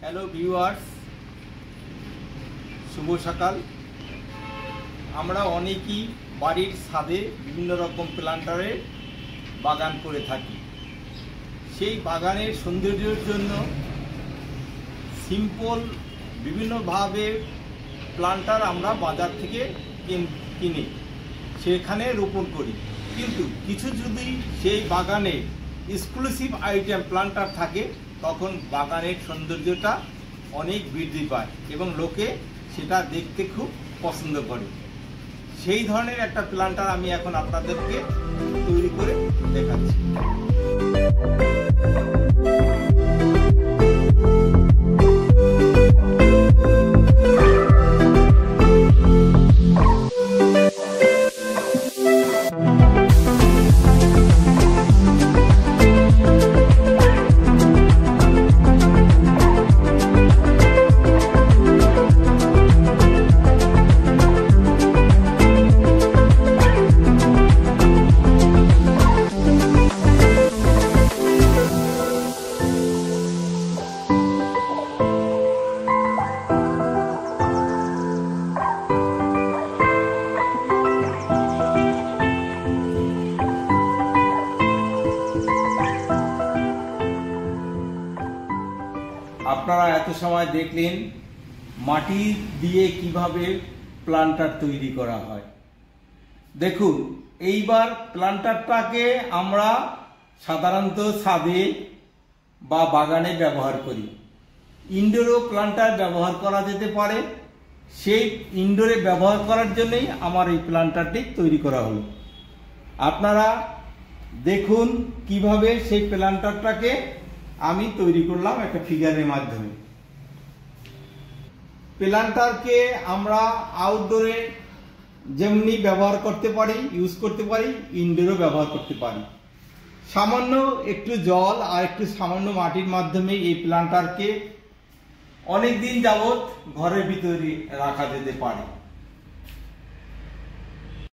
Hello viewers, শুভ সকাল। আমরা অনেকেই বাড়ির ছাদে বিভিন্ন রকম প্ল্যান্টারের বাগান করে থাকি। সেই বাগানের সৌন্দর্যের জন্য সিম্পল বিভিন্নভাবে প্ল্যান্টার আমরা বাজার থেকে কিনে সেখানে রোপণ করি, কিন্তু কিছু যদি সেই বাগানে এক্সক্লুসিভ আইটেম প্ল্যান্টার থাকে তখন বাগানের সৌন্দর্যটা অনেক বৃদ্ধি পায় এবং লোকে সেটা দেখতে খুব পছন্দ করে। সেই ধরনের একটা প্ল্যান্টার আমি এখন আপনাদেরকে তৈরি করে দেখাচ্ছি। আপনারা এত সময় দেখলেন মাটি দিয়ে কিভাবে প্ল্যান্টার তৈরি করা হয়। দেখুন, এইবার প্ল্যান্টারটাকে আমরা সাধারণত ছাদে বা বাগানে ব্যবহার করি। ইনডোরও প্ল্যান্টার ব্যবহার করা যেতে পারে। সেই ইনডোরে ব্যবহার করার জন্যই আমার এই প্ল্যান্টারটি তৈরি করা হলো। আপনারা দেখুন কিভাবে সেই প্ল্যান্টারটাকে আমি তৈরি করলাম একটা ফিগারের মাধ্যমে। প্ল্যান্টারকে আমরা আউটডোরে যেমনি ব্যবহার করতে পারি, ইউজ করতে পারি, ইনডোরও ব্যবহার করতে পারি। সামান্য একটু জল আর একটু সামান্য মাটির মাধ্যমে এই প্ল্যান্টারকে অনেক দিন যাবত ঘরের ভিতরে রাখা যেতে পারে।